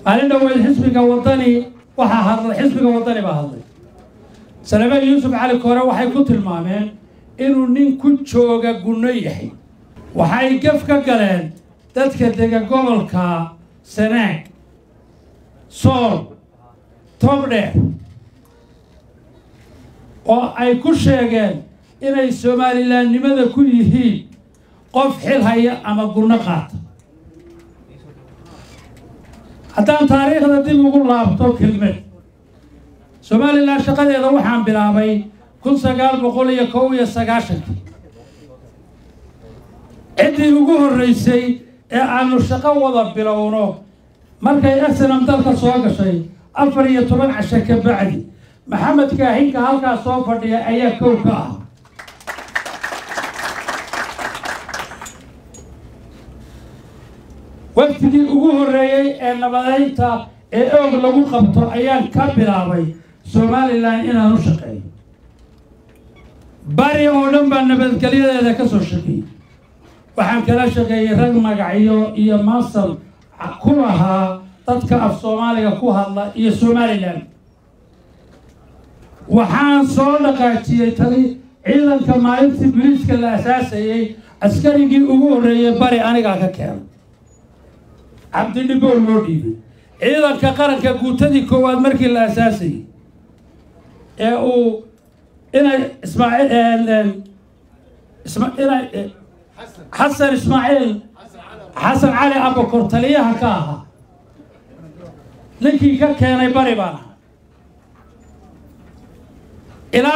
أنا وين حسبك وطني وحاضر حسبك وطني بهذا سلمان يوسف على كورة وحي كنت المامين إنه نين كنت شوقة قنيحي وحي كيف كقلان تذكر قبل كا سناك صور تومر وأي كل شيء قال إن السومالي لأن لماذا كل هي قف حل هي أما قلنا قات حتى تاريخ الذي يقول الله بطول كلمة سومالي لا شقد يضوح عن بلابي كل سقال بقول يكوي السقاشك عندي يقول الرئيسي أنه الشقا وضب بلونه مركي أحسن أمدالك سواق شيء أفري طبعا عشان بعدي محمد كاهين كهالكا صوفر دي أي كوكا وقتي ugu horeeyay ee nabadeynta ee og lagu qabto ayaan ka bilaabay Soomaaliland inaan u shaqeeyo bari oo dhan baan nabadgelyadeeda ka soo shaqeeyay waxaan kala shaqeeyay rag magacyo iyo maasal ku lahaa dadka af Soomaaliga ku hadla iyo Somaliland waxaan soo dhaqaajiyay tali ciidanka maalintii booliiska la asaasayay askarigii ugu horeeyay bari aniga ka keenay عبد النبول مودي إذا كقرن كقوتدي كواد مركي الأساسي أو إنا إسماعيل حسن إسماعيل حسن علي أبو كرتلية هكاها لكي كان يبري بنا إلى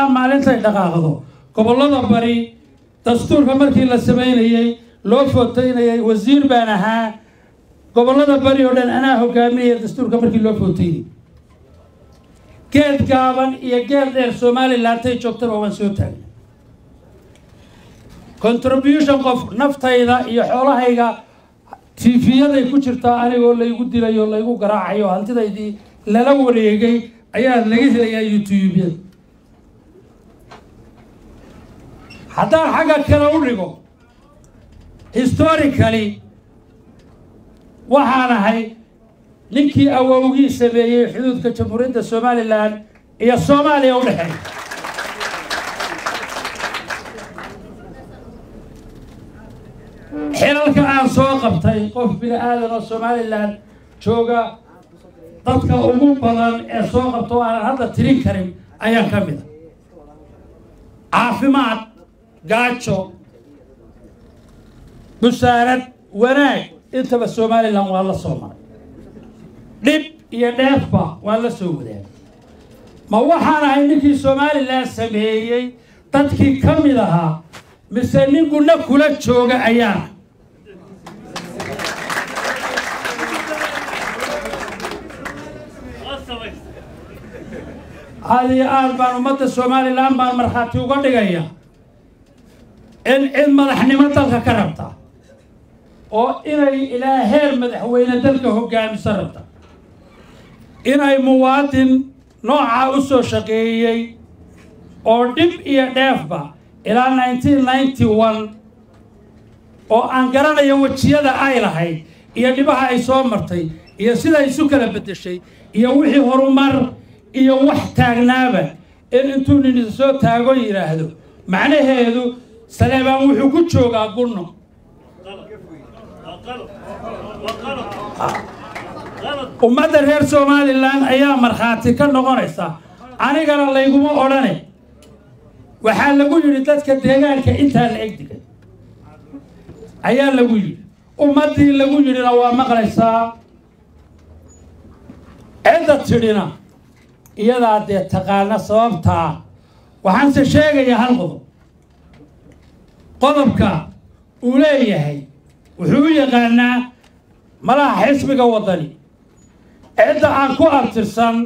معلنتا دقاقه قبل الله بري دستور كمركي للسبعين هي لو فوتين وزير بانها قبل هذا بريود أنا حكامي دستور كمركي لو فوتين كيد كابن يجيل در سومالي لاتي شكتر وان سوتان contribution قف نفط هيدا يحولها هيدا في هذا يكشرتا أنا يقول لي يقول لي يقول لي يقول قراءة أيوه أنت ذي لا لا ولا يجي أيها لقيت لي يوتيوب حتى حاجة كلا وريكو historically waxaan ahay ninkii awowgii sameeyay xuduudka jamhuuriyadda Somaliland iyo Soomaaliya u dhaxay xilalka aan soo qabtay qof bini'aadan oo Somaliland jooga dadka ugu badan ee soo qabto aan hadda tirin karin ayaan ka mid caafimaad gaajo بسارة وناك أنت بالسومالي لهم والله صومال دب يدافع والله سوده ما هو حنا عندك السومالي لا سبيعي تدخل كم لها مستنين قلنا كل شوقة أيام هذه أربعة مدة السومالي لام بالمرخاتي وقد جاية إن مدحني مدة كرمتها oo inay ilaa heer madaxweyne dalka hogaamisanrabta inay muwaadin nooca u soo shaqeeyay oo dib iyo dheefba ilaa 1991 oo aan garanayo wajiyada ay lahayd iyo dhibaha ay soo martay iyo sida ay isu kala bedeshay iyo wixii horumar iyo wax taagnaaba in intuu nin soo taago yiraahdo macnaheedu Saleebaan wuxuu ku joogaa gunno ummadda reer Somaliland ayaa marxaati ka noqonaysa anigana layguma odhanay waxaa lagu yiri dadka deegaanka inta la egdigay ayaa lagu yiri ummadii lagu yirina waa maqlaysaa cida tirina iyada de taqaana sababta waxaan se sheegayaa hal qodobka uu leeyahay wuxuu yaqaanaa malaha xisbiga wadani cida aan ku artirsan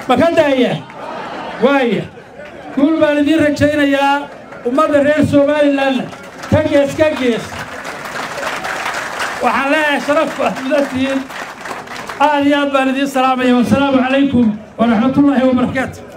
makandaya waaya kuul baan idiin rajaynayaa ummadda reer Somaliland ka gees waxaan leeyahay sharaf ahmadatiin aad iyo aad baan idiin salaamaya wassalaamu calaykum ورحمة الله وبركاته.